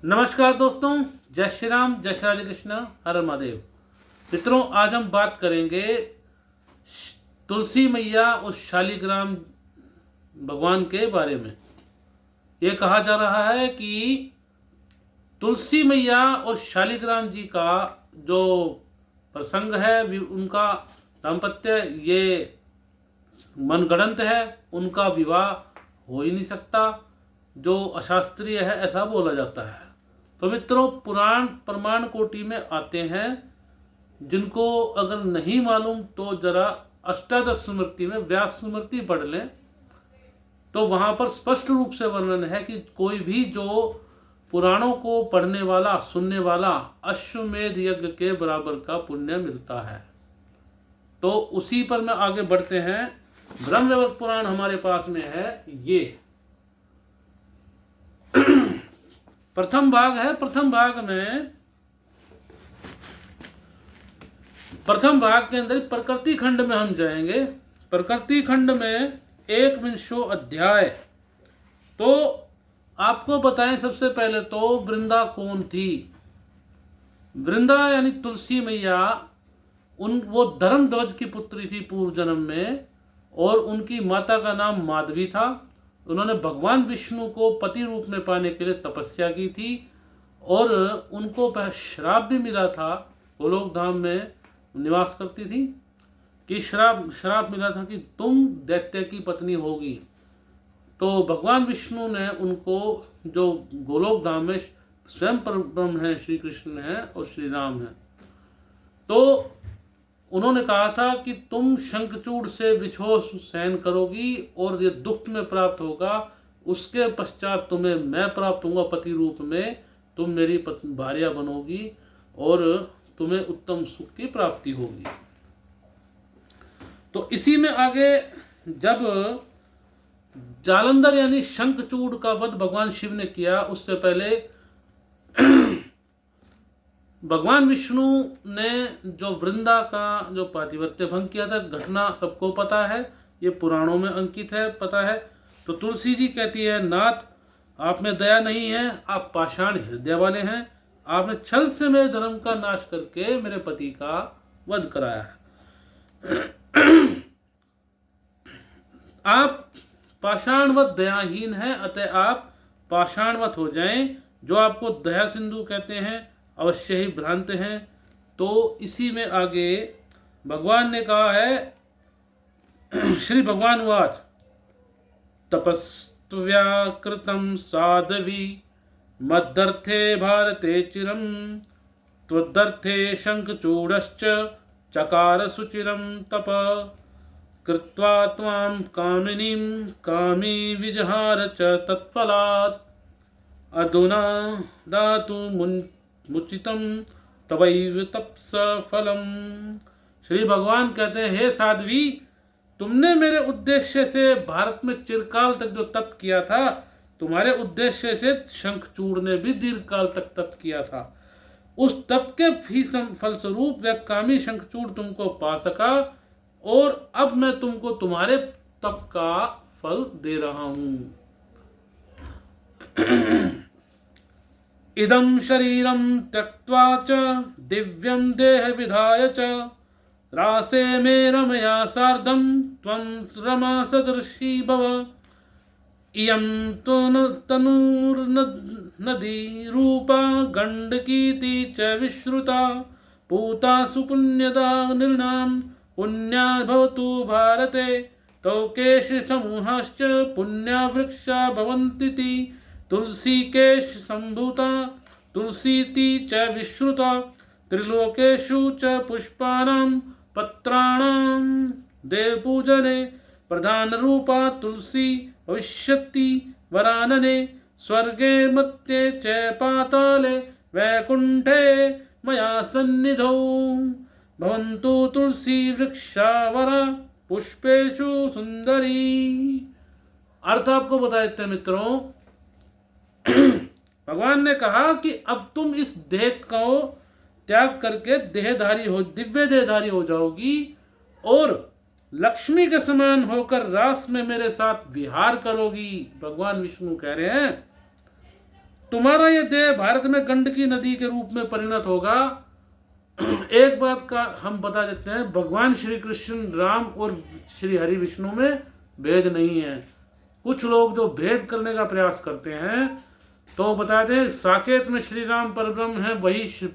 नमस्कार दोस्तों, जय श्री राम, जय श्री राधे कृष्णा, हर हर महादेव। मित्रों, आज हम बात करेंगे तुलसी मैया और शालिग्राम भगवान के बारे में। ये कहा जा रहा है कि तुलसी मैया और शालिग्राम जी का जो प्रसंग है, उनका दाम्पत्य ये मनगढ़ंत है, उनका विवाह हो ही नहीं सकता, जो अशास्त्रीय है ऐसा बोला जाता है। तो मित्रों, पुराण प्रमाण कोटि में आते हैं, जिनको अगर नहीं मालूम तो जरा अष्टादश स्मृति में व्यास स्मृति पढ़ लें, तो वहां पर स्पष्ट रूप से वर्णन है कि कोई भी जो पुराणों को पढ़ने वाला, सुनने वाला, अश्वमेध यज्ञ के बराबर का पुण्य मिलता है। तो उसी पर में आगे बढ़ते हैं। ब्रह्मवैवर्त पुराण हमारे पास में है। ये प्रथम भाग है। प्रथम भाग के अंदर प्रकृति खंड में हम जाएंगे। प्रकृति खंड में 21वां अध्याय। तो आपको बताएं, सबसे पहले तो वृंदा कौन थी। वृंदा यानी तुलसी मैया, वो धर्मध्वज की पुत्री थी पूर्व जन्म में, और उनकी माता का नाम माधवी था। उन्होंने भगवान विष्णु को पति रूप में पाने के लिए तपस्या की थी, और उनको श्राप भी मिला था। गोलोक धाम में निवास करती थी कि श्राप मिला था कि तुम दैत्य की पत्नी होगी। तो भगवान विष्णु ने उनको, जो गोलोक धाम में स्वयं परब्रह्म है, श्री कृष्ण है और श्री राम है, तो उन्होंने कहा था कि तुम शंखचूड़ से विछोह सहन करोगी और ये दुख में प्राप्त होगा। उसके पश्चात तुम्हें मैं प्राप्त होऊंगा पति रूप में, तुम मेरी भार्या बनोगी और तुम्हें उत्तम सुख की प्राप्ति होगी। तो इसी में आगे, जब जालंधर यानी शंखचूड़ का वध भगवान शिव ने किया, उससे पहले भगवान विष्णु ने जो वृंदा का जो पातिव्रत्य भंग किया था, घटना सबको पता है, ये पुराणों में अंकित है, पता है। तो तुलसी जी कहती है, नाथ आप में दया नहीं है, आप पाषाण हृदय वाले हैं, आपने छल से मेरे धर्म का नाश करके मेरे पति का वध कराया है। आप पाषाणवत दयाहीन हैं, अतः आप पाषाणवत हो जाएं। जो आपको दया सिंधु कहते हैं अवश्य ही भ्रांत हैं। तो इसी में आगे भगवान ने कहा है, श्री भगवान वाच तपस्व्या कृतं साध्वी मदर्थे भारते चिरं त्वदर्थे शंखचूड़श्च चकार सुचिरं तप कृत्वा त्वां कामिनीं कामी विजहार च तत्फलात् अधुना दातु मुचितम तवैव तपस फलम। श्री भगवान कहते हैं, हे साध्वी, तुमने मेरे उद्देश्य से भारत में चिरकाल तक जो तप किया था, तुम्हारे उद्देश्य से शंखचूड़ ने भी दीर्घ काल तक तप किया था। उस तप के ही फलस्वरूप वह कामी शंखचूड़ तुमको पा सका, और अब मैं तुमको तुम्हारे तप का फल दे रहा हूं। इदं शरीरं त्यक्त्वा च दिव्यं देह विधाय च रासे मे रमया सार्धं त्वं रमा सदृशी भव। इयं तनुर्नदी रूपा गण्डकीति च विश्रुता पूता सुपुण्यदा नृणां पुण्या भवतु भारते। तौ केश समूहाश्च पुण्या वृक्षा भवन्तीति तुलसी केश संभूता तुलसीति च विश्रुता त्रिलोकेषु च पुष्पाणां पत्राणां देवपूजने प्रधान रूपा तुलसी भविष्यति वरानने। स्वर्गे मर्त्ये च पाताले वैकुंठे मया सन्निधौ भवन्तु तुलसी वृक्षावरा पुष्पेषु सुंदरी। अर्थ आपको बता देते हैं मित्रों। भगवान ने कहा कि अब तुम इस देह को त्याग करके दिव्य देहधारी हो जाओगी, और लक्ष्मी के समान होकर रास में मेरे साथ विहार करोगी। भगवान विष्णु कह रहे हैं तुम्हारा ये देह भारत में गंडकी नदी के रूप में परिणत होगा। एक बात का हम बता देते हैं, भगवान श्री कृष्ण राम और श्री हरि विष्णु में भेद नहीं है। कुछ लोग जो भेद करने का प्रयास करते हैं, तो बता दें, साकेत में श्री राम परब्रह्म है, वही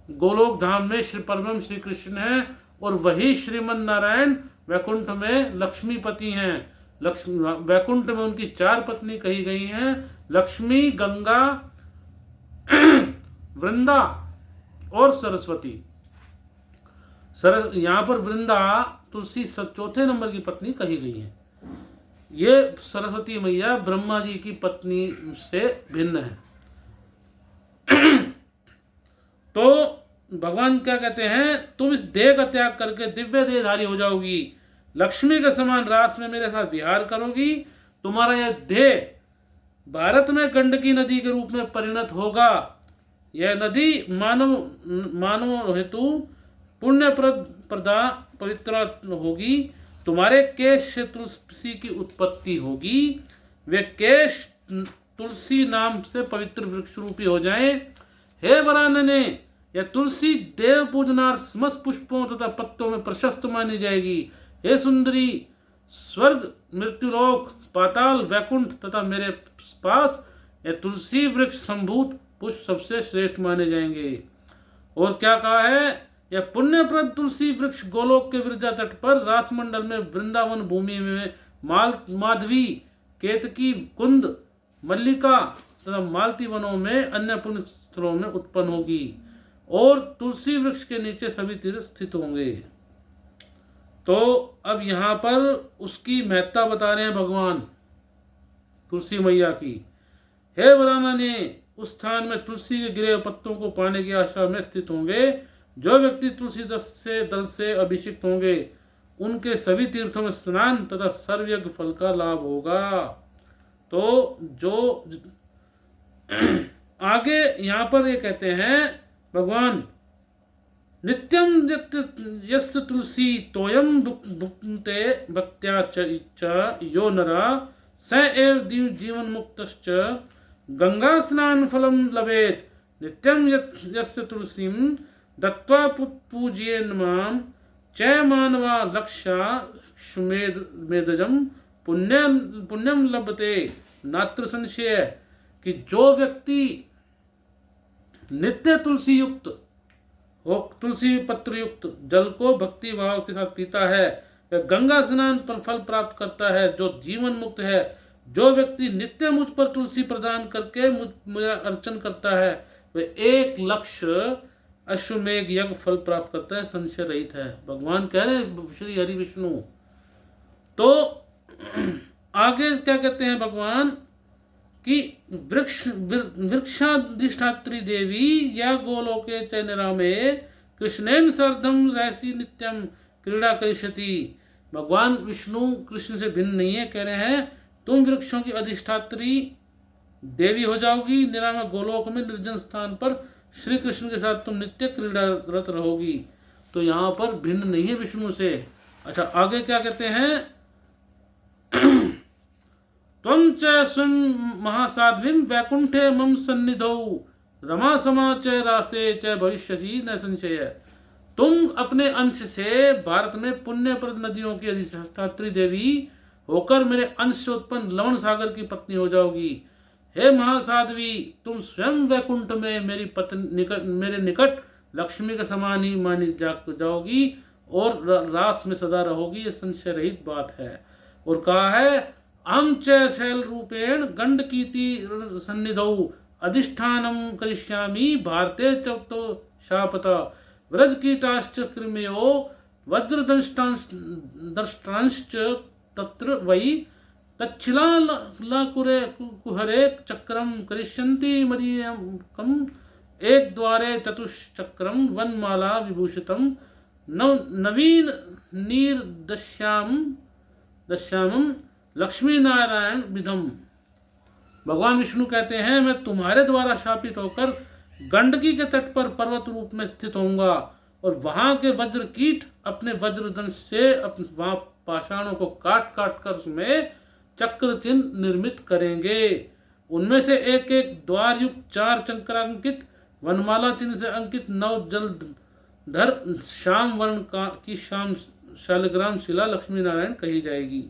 गोलोक धाम में श्री परब्रह्म श्री कृष्ण है, और वही श्रीमन नारायण वैकुंठ में लक्ष्मीपति हैं। वैकुंठ में उनकी 4 पत्नी कही गई हैं, लक्ष्मी, गंगा, वृंदा और सरस्वती। यहाँ पर वृंदा तुलसी 4थे नंबर की पत्नी कही गई है। ये सरस्वती मैया ब्रह्मा जी की पत्नी से भिन्न है। तो भगवान क्या कहते हैं, तुम इस देह का त्याग करके दिव्य देहधारी हो जाओगी, लक्ष्मी के समान रास में मेरे साथ विहार करोगी। तुम्हारा यह देह भारत में गंडकी नदी के रूप में परिणत होगा। यह नदी मानव हेतु पुण्य प्रदा पवित्र होगी। तुम्हारे केश से तुलसी की उत्पत्ति होगी, वे केश तुलसी नाम से पवित्र वृक्ष रूपी हो जाएं। हे वरानने, यह तुलसी देव पूजनार्थ समस्त पुष्पों तथा पत्तों में प्रशस्त मानी जाएगी। हे सुंदरी, स्वर्ग, मृत्युलोक, पाताल, वैकुंठ तथा मेरे पास यह तुलसी वृक्ष संभूत पुष्प सबसे श्रेष्ठ माने जाएंगे। और क्या कहा है, यह पुण्यप्रद तुलसी वृक्ष गोलोक के विरजा तट पर, रासमंडल में, वृंदावन भूमि में, माधवी, केतकी, कुंद, मल्लिका तथा मालती वनों में, अन्य पुण्य स्थलों में उत्पन्न होगी। और तुलसी वृक्ष के नीचे सभी तीर्थ स्थित होंगे। तो अब यहाँ पर उसकी महत्ता बता रहे हैं भगवान तुलसी मैया की। हे वरानने, उस स्थान में तुलसी के गिरे पत्तों को पाने की आशा में स्थित होंगे। जो व्यक्ति तुलसी दल से अभिषिक्त होंगे, उनके सभी तीर्थों में स्नान तथा सर्वयज्ञ फल का लाभ होगा। तो जो आगे यहाँ पर ये कहते हैं भगवान, नित्यम यस्य तुलसी तोयम भुक्ते भक्त्या च यो नरा स एव जीवन मुक्तश्च गंगा स्नान फलम लभेत। नित्यम यस्य तुलसीम दत्वा पूजयेन माम च मानवा लक्षा मेदजम पुण्यम लभते नात्र संशय। कि जो व्यक्ति नित्य तुलसी युक्त हो, तुलसी पत्र युक्त जल को भक्ति भाव के साथ पीता है, वह गंगा स्नान पर फल प्राप्त करता है, जो जीवन मुक्त है। जो व्यक्ति नित्य मुझ पर तुलसी प्रदान करके मेरा अर्चन करता है, वह 1 लक्ष्य अश्वमेघ यज्ञ फल प्राप्त करता है, संशय रहित है। भगवान कह रहे हैं श्री हरि विष्णु। तो आगे क्या कहते हैं भगवान कि वृक्षाधिष्ठात्री देवी या गोलोके च निरामे कृष्णेन सर्धम रहसी नित्यम क्रीड़ा करिष्यति। भगवान विष्णु कृष्ण से भिन्न नहीं है, कह रहे हैं तुम वृक्षों की अधिष्ठात्री देवी हो जाओगी, निरामे गोलोक में निर्जन स्थान पर श्री कृष्ण के साथ तुम नित्य क्रीड़ारत रहोगी। तो यहाँ पर भिन्न नहीं है विष्णु से। अच्छा, आगे क्या कहते हैं, त्वं च स्वं महासाध्वीं वैकुंठे मम सन्निधौ रमा समा च रासे च भविष्यसि न संशय। तुम अपने अंश से भारत में पुण्यप्रद नदियों की अधिष्ठात्री देवी होकर मेरे अंश से उत्पन्न लवण सागर की पत्नी हो जाओगी। हे महासाध्वी, तुम स्वयं वैकुंठ में मेरे निकट लक्ष्मी के समान ही मानी जाओगी और रास में सदा रहोगी। ये संशय रहित बात है। और कहा है, अहं च शैल रूपेण गंडकीति सन्निधौ अधिष्ठानम करिष्यामि भारते च तो शापत व्रज कीटाश्च कृमयो वज्रदंष्टांश्च तत्र वै तच्छिलाकुरे कुहरे चक्रम करिष्यन्ति मरीयकम एक द्वारे चतुश्चक्रम वनमाला विभूषितम नवीन नीर दश्यामम लक्ष्मी नारायण विधम। भगवान विष्णु कहते हैं, मैं तुम्हारे द्वारा शापित होकर गंडकी के तट पर पर्वत रूप में स्थित होऊंगा और वहां के वज्र कीट अपने वज्रदंश से वहां पाषाणों को काट काट कर उसमें चक्र चिन्ह निर्मित करेंगे। उनमें से एक एक द्वार युक्त 4 चक्रांकित वनमाला चिन्ह से अंकित 9 जलधर श्याम वर्ण की श्याम शालिग्राम शिला लक्ष्मी नारायण कही जाएगी।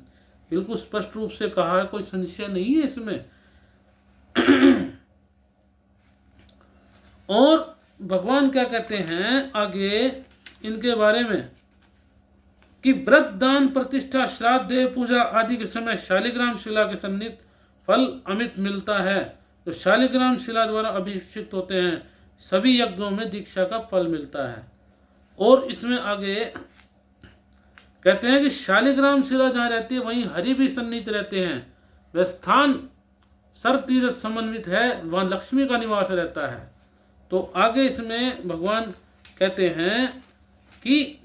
बिल्कुल स्पष्ट रूप से कहा है, कोई संशय नहीं है इसमें। और भगवान क्या कहते हैं आगे इनके बारे में कि व्रत दान प्रतिष्ठा श्राद्ध देव पूजा आदि के समय शालिग्राम शिला के सन्निहित फल अमित मिलता है। तो शालिग्राम शिला द्वारा अभिषिक्त होते हैं सभी यज्ञों में दीक्षा का फल मिलता है। और इसमें आगे कहते हैं कि शालिग्राम शिला जहाँ रहती है वहीं हरि भी सन्निहित रहते हैं। वह स्थान सर तीर्थ समन्वित है, वहाँ लक्ष्मी का निवास रहता है। तो आगे इसमें भगवान कहते हैं कि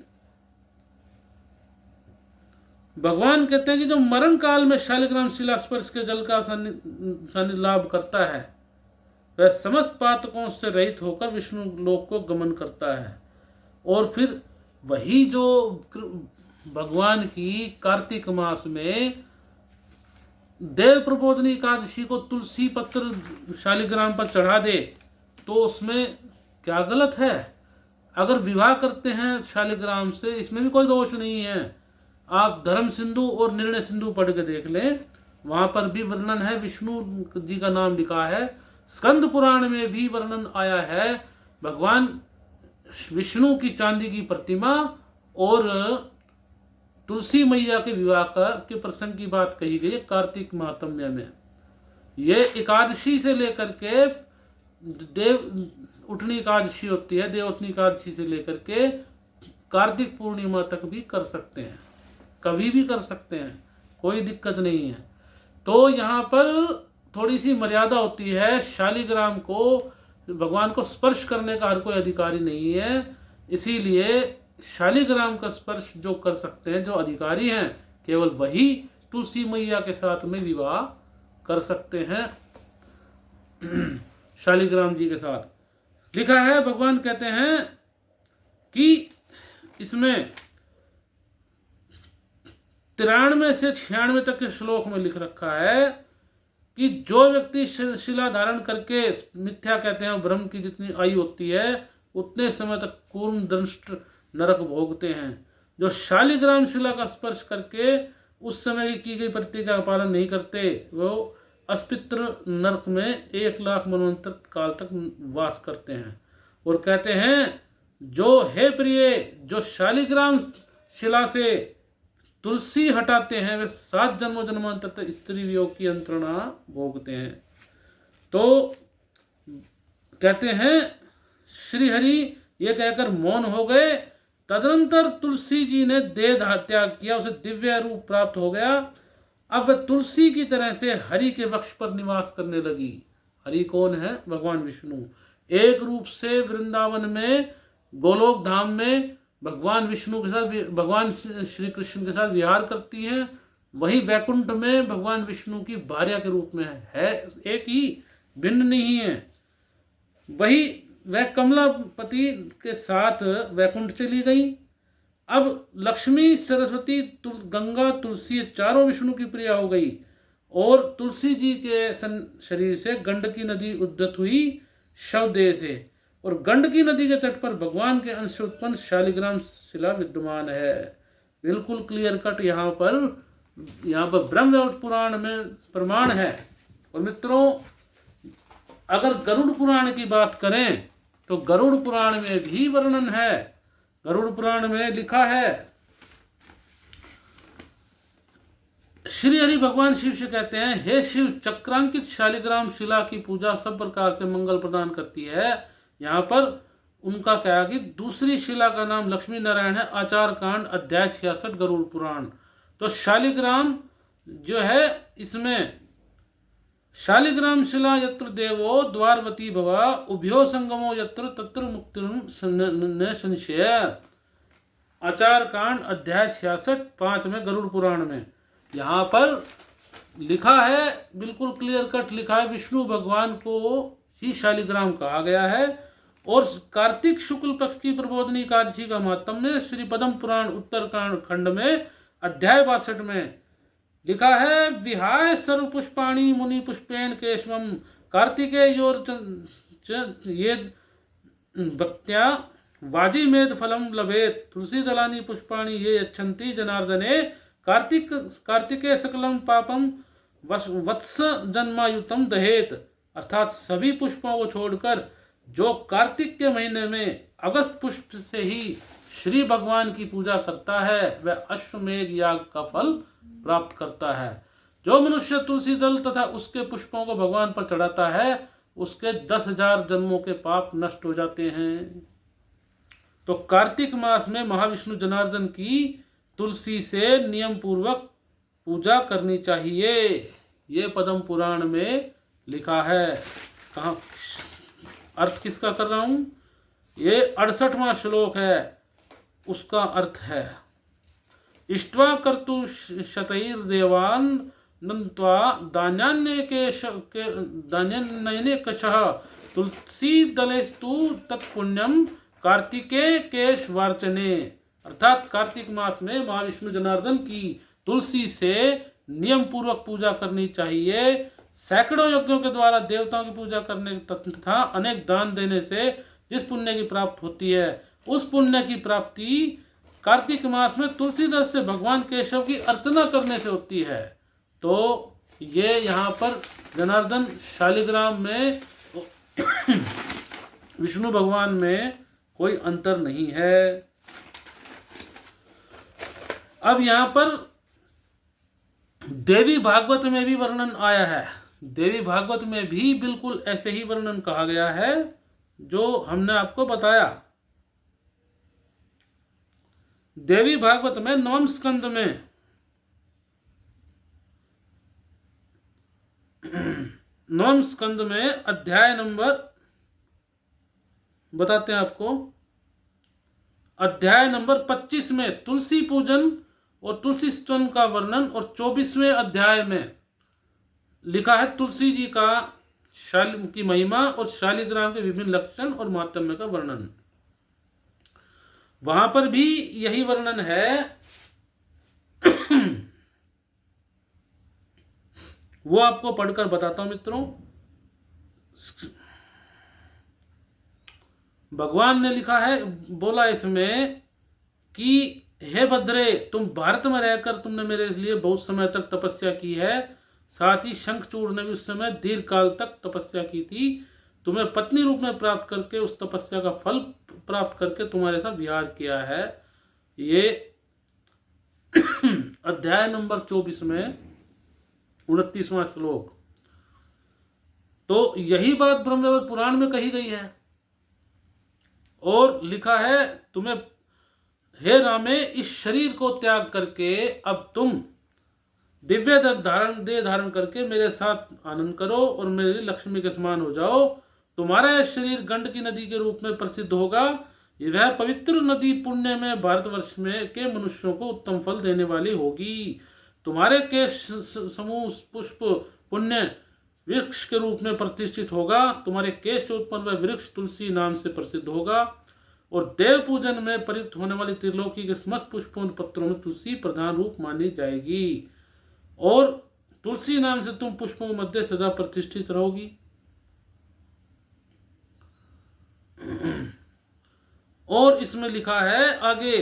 जो मरण काल में शालिग्राम शिला स्पर्श के जल का सान्निध्य लाभ करता है वह समस्त पातकों से रहित होकर विष्णु लोक को गमन करता है। और फिर वही जो भगवान की कार्तिक मास में देव प्रबोधनी एकादशी को तुलसी पत्र शालिग्राम पर चढ़ा दे तो उसमें क्या गलत है? अगर विवाह करते हैं शालिग्राम से इसमें भी कोई दोष नहीं है। आप धर्म सिंधु और निर्णय सिंधु पढ़ के देख लें, वहां पर भी वर्णन है, विष्णु जी का नाम लिखा है। स्कंद पुराण में भी वर्णन आया है, भगवान विष्णु की चांदी की प्रतिमा और तुलसी मैया के विवाह के प्रसंग की बात कही गई है कार्तिक महात्म्य में। ये एकादशी से लेकर के देव उठनी एकादशी होती है, देव उठनी एकादशी से लेकर के कार्तिक पूर्णिमा तक भी कर सकते हैं, कभी भी कर सकते हैं, कोई दिक्कत नहीं है। तो यहाँ पर थोड़ी सी मर्यादा होती है, शालिग्राम को भगवान को स्पर्श करने का हर कोई अधिकारी नहीं है, इसीलिए शालिग्राम का स्पर्श जो कर सकते हैं, जो अधिकारी हैं, केवल वही तुलसी मैया के साथ में विवाह कर सकते हैं। शालिग्राम जी के साथ लिखा है, भगवान कहते हैं कि इसमें 93 से 96 तक के श्लोक में लिख रखा है कि जो व्यक्ति शिला धारण करके, मिथ्या कहते हैं ब्रह्म की जितनी आयु होती है उतने समय तक कूर्म दंष्ट नरक भोगते हैं। जो शालिग्राम शिला का स्पर्श करके उस समय की गई प्रतिज्ञा का पालन नहीं करते वो अस्पित्र नरक में 1,00,000 मनवंतर काल तक वास करते हैं। और कहते हैं जो हे प्रिय, जो शालिग्राम शिला से तुलसी हटाते हैं वे 7 जन्मों जन्मांतर तक स्त्री वियोग की यंत्रणा भोगते हैं। तो कहते हैं श्री हरि ये कहकर मौन हो गए। तदनंतर तुलसी जी ने देह त्याग किया, उसे दिव्य रूप प्राप्त हो गया। अब वह तुलसी की तरह से हरि के वक्ष पर निवास करने लगी। हरि कौन है? भगवान विष्णु। एक रूप से वृंदावन में गोलोक धाम में भगवान विष्णु के साथ, भगवान श्री कृष्ण के साथ विहार करती हैं, वही वैकुंठ में भगवान विष्णु की भार्या के रूप में है, एक ही, भिन्न नहीं है। वही वह कमलापति के साथ वैकुंठ चली गई। अब लक्ष्मी, सरस्वती, गंगा, तुलसी चारों विष्णु की प्रिया हो गई और तुलसी जी के शरीर से गंडकी नदी उद्गत हुई शवदेह से, और गंडकी नदी के तट पर भगवान के अंश उत्पन्न शालिग्राम शिला विद्यमान है। बिल्कुल क्लियर कट यहाँ पर ब्रह्म पुराण में प्रमाण है। और मित्रों, अगर गरुड़ पुराण की बात करें तो गरुड़ पुराण में भी वर्णन है। गरुड़ पुराण में लिखा है, श्री हरि भगवान शिव से कहते हैं, हे शिव, चक्रांकित शालिग्राम शिला की पूजा सब प्रकार से मंगल प्रदान करती है। यहाँ पर उनका क्या है कि दूसरी शिला का नाम लक्ष्मी नारायण है। आचार कांड अध्याय 66 गरुड़ पुराण। तो शालिग्राम जो है, इसमें शालिग्राम शिला यत्र देवो द्वारवती भवा उभयो संगमो यत्र तत्र मुक्ति न संशय। आचार कांड अध्याय 66 5 में गरुड़ पुराण में यहाँ पर लिखा है, बिल्कुल क्लियर कट लिखा है, विष्णु भगवान को ही शालिग्राम कहा गया है। और कार्तिक शुक्ल पक्ष की प्रबोधनी एकादशी का महात्म्य श्री पद्म पुराण उत्तर खंड में अध्याय 62 में लिखा है विहाय सर्व पुष्पाणि मुनि पुष्पेण केशवम कार्तिकेयोर ये भक्त्या वाजी मेद फलम लभेत तुलसी दलानी पुष्पाणि ये यच्छन्ति जनार्दने कार्तिके सकलम पापम वत्स जन्मायुतम दहेत। अर्थात सभी पुष्पों को छोड़कर जो कार्तिक के महीने में अगस्त पुष्प से ही श्री भगवान की पूजा करता है वह अश्वमेध याग का फल प्राप्त करता है। जो मनुष्य तुलसी दल तथा उसके पुष्पों को भगवान पर चढ़ाता है उसके 10,000 जन्मों के पाप नष्ट हो जाते हैं। तो कार्तिक मास में महाविष्णु जनार्दन की तुलसी से नियम पूर्वक पूजा करनी चाहिए। ये पद्म पुराण में लिखा है। कहाँ अर्थ किसका कर रहा हूं? ये 68वां श्लोक है, उसका अर्थ है इष्ट्वा कर्तु शतैर्देवान् नन्त्वा दान्यान्यने कशः तुलसी दलेस्तु तत्पुण्यम कार्तिके केशवार्चने। अर्थात कार्तिक मास में महाविष्णु जनार्दन की तुलसी से नियम पूर्वक पूजा करनी चाहिए। सैकड़ों यज्ञों के द्वारा देवताओं की पूजा करने तथा अनेक दान देने से जिस पुण्य की प्राप्ति होती है उस पुण्य की प्राप्ति कार्तिक मास में तुलसी दल से भगवान केशव की अर्चना करने से होती है। तो ये यहाँ पर जनार्दन शालिग्राम में विष्णु भगवान में कोई अंतर नहीं है। अब यहाँ पर देवी भागवत में भी वर्णन आया है। देवी भागवत में भी बिल्कुल ऐसे ही वर्णन कहा गया है जो हमने आपको बताया। देवी भागवत में 9वें स्कंद में 9वें स्कंद में अध्याय नंबर बताते हैं आपको, अध्याय नंबर 25 में तुलसी पूजन और तुलसी स्तवन का वर्णन और 24वें अध्याय में लिखा है तुलसी जी का की महिमा और शालिग्राम के विभिन्न लक्षण और महात्म्य का वर्णन। वहां पर भी यही वर्णन है। वो आपको पढ़कर बताता हूं मित्रों। भगवान ने लिखा है, बोला इसमें कि हे भद्रे, तुम भारत में रहकर तुमने मेरे लिए बहुत समय तक तपस्या की है। साथ ही शंखचूड़ ने भी उस समय दीर्घ काल तक तपस्या की थी। तुम्हें पत्नी रूप में प्राप्त करके उस तपस्या का फल प्राप्त करके तुम्हारे साथ विहार किया है। ये अध्याय नंबर 24 में 29वां श्लोक। तो यही बात ब्रह्मवैवर्त पुराण में कही गई है और लिखा है तुम्हें, हे रामे, इस शरीर को त्याग करके अब तुम दिव्य देह धारण करके मेरे साथ आनंद करो और मेरी लक्ष्मी के समान हो जाओ। तुम्हारा यह शरीर गंडकी नदी के रूप में प्रसिद्ध होगा। वह पवित्र नदी पुण्य में भारतवर्ष में के मनुष्यों को उत्तम फल देने वाली होगी। तुम्हारे केश समूह पुष्प पुण्य वृक्ष के रूप में प्रतिष्ठित होगा। तुम्हारे केश से उत्पन्न वह वृक्ष तुलसी नाम से प्रसिद्ध होगा और देव पूजन में प्रयुक्त होने वाली त्रिलोकी के समस्त पुष्पों और पत्रों में तुलसी प्रधान रूप मानी जाएगी और तुलसी नाम से तुम पुष्पों के मध्य सदा प्रतिष्ठित रहोगी। और इसमें लिखा है आगे,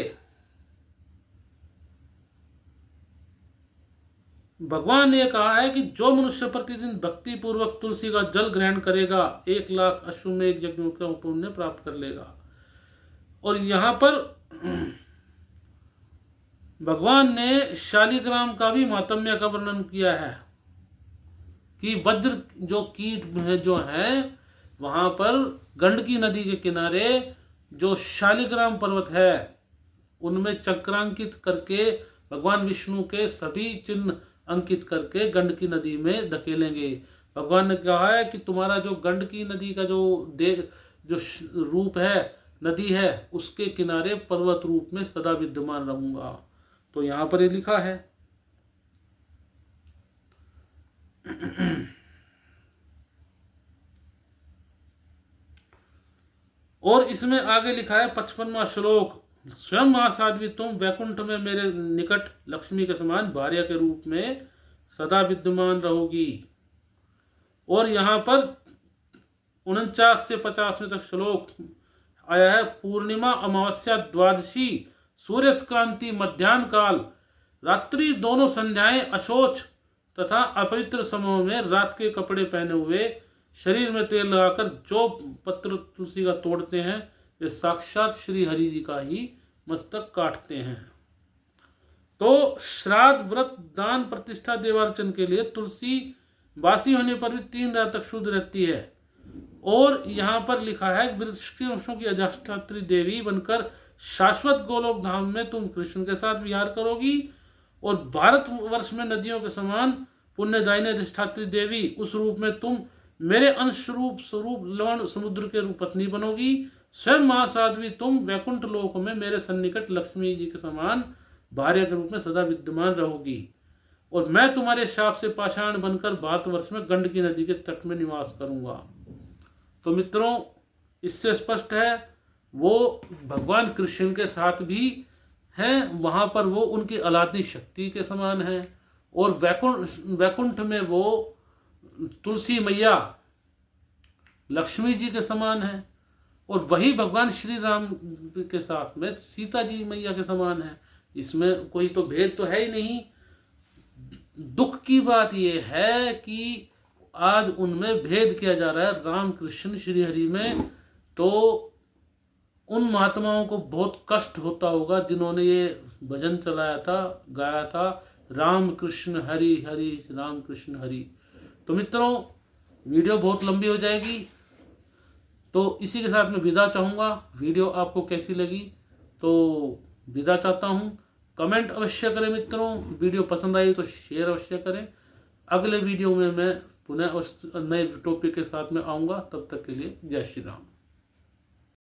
भगवान ने कहा है कि जो मनुष्य प्रतिदिन भक्ति पूर्वक तुलसी का जल ग्रहण करेगा 1,00,000 अश्वमेध यज्ञों का पुण्य प्राप्त कर लेगा। और यहां पर भगवान ने शालिग्राम का भी महात्म्य का वर्णन किया है कि वज्र जो कीट जो है वहां पर गंडकी नदी के किनारे जो शालिग्राम पर्वत है उनमें चक्रांकित करके भगवान विष्णु के सभी चिन्ह अंकित करके गंडकी नदी में धकेलेंगे। भगवान ने कहा है कि तुम्हारा जो गंडकी नदी का जो रूप है, नदी है, उसके किनारे पर्वत रूप में सदा विद्यमान रहूंगा। तो यहां पर ये लिखा है। और इसमें आगे लिखा है 55वां श्लोक, स्वयं महासाध्वी तुम वैकुंठ में मेरे निकट लक्ष्मी के समान भार्या के रूप में सदा विद्यमान रहोगी। और यहाँ पर 49 से 50वें तक श्लोक आया है। पूर्णिमा, अमावस्या, द्वादशी, सूर्य क्रांति, मध्याह्न काल, रात्रि दोनों संध्याएं, अशोच तथा अपवित्र समयों में रात के कपड़े पहने हुए, शरीर में तेल लगाकर जो पत्र तुलसी का तोड़ते हैं वे साक्षात श्री हरि जी का ही मस्तक काटते हैं। तो श्राद्ध, व्रत, दान, प्रतिष्ठा, देवार्चन के लिए तुलसी बासी होने पर भी 3 रात तक शुद्ध रहती है। और यहाँ पर लिखा है वृक्षों की अधिष्ठात्री देवी बनकर शाश्वत गोलोक धाम में तुम कृष्ण के साथ विहार करोगी। और भारतवर्ष में नदियों के समान पुण्यदायिनी अधिष्ठात्री देवी, उस रूप में तुम मेरे अंश स्वरूप लवण समुद्र के रूप पत्नी बनोगी। स्वयं महासाध्वी तुम वैकुंठ लोक में मेरे सन्निकट लक्ष्मी जी के समान भार्या के रूप में सदा विद्यमान रहोगी। और मैं तुम्हारे शाप से पाषाण बनकर भारतवर्ष में गंडकी नदी के तट में निवास करूंगा। तो मित्रों, इससे स्पष्ट है वो भगवान कृष्ण के साथ भी हैं, वहाँ पर वो उनकी अलादी शक्ति के समान है। और वैकुंठ में वो तुलसी मैया लक्ष्मी जी के समान है। और वही भगवान श्री राम के साथ में सीता जी मैया के समान है। इसमें कोई तो भेद तो है ही नहीं। दुख की बात यह है कि आज उनमें भेद किया जा रहा है राम कृष्ण श्री हरि में। तो उन महात्माओं को बहुत कष्ट होता होगा जिन्होंने ये भजन चलाया था, गाया था, राम कृष्ण हरि हरि राम कृष्ण हरि। तो मित्रों, वीडियो बहुत लंबी हो जाएगी, तो इसी के साथ मैं विदा चाहूँगा। वीडियो आपको कैसी लगी तो विदा चाहता हूँ। कमेंट अवश्य करें मित्रों, वीडियो पसंद आई तो शेयर अवश्य करें। अगले वीडियो में मैं पुनः नए टॉपिक के साथ में आऊँगा। तब तक के लिए जय श्री राम।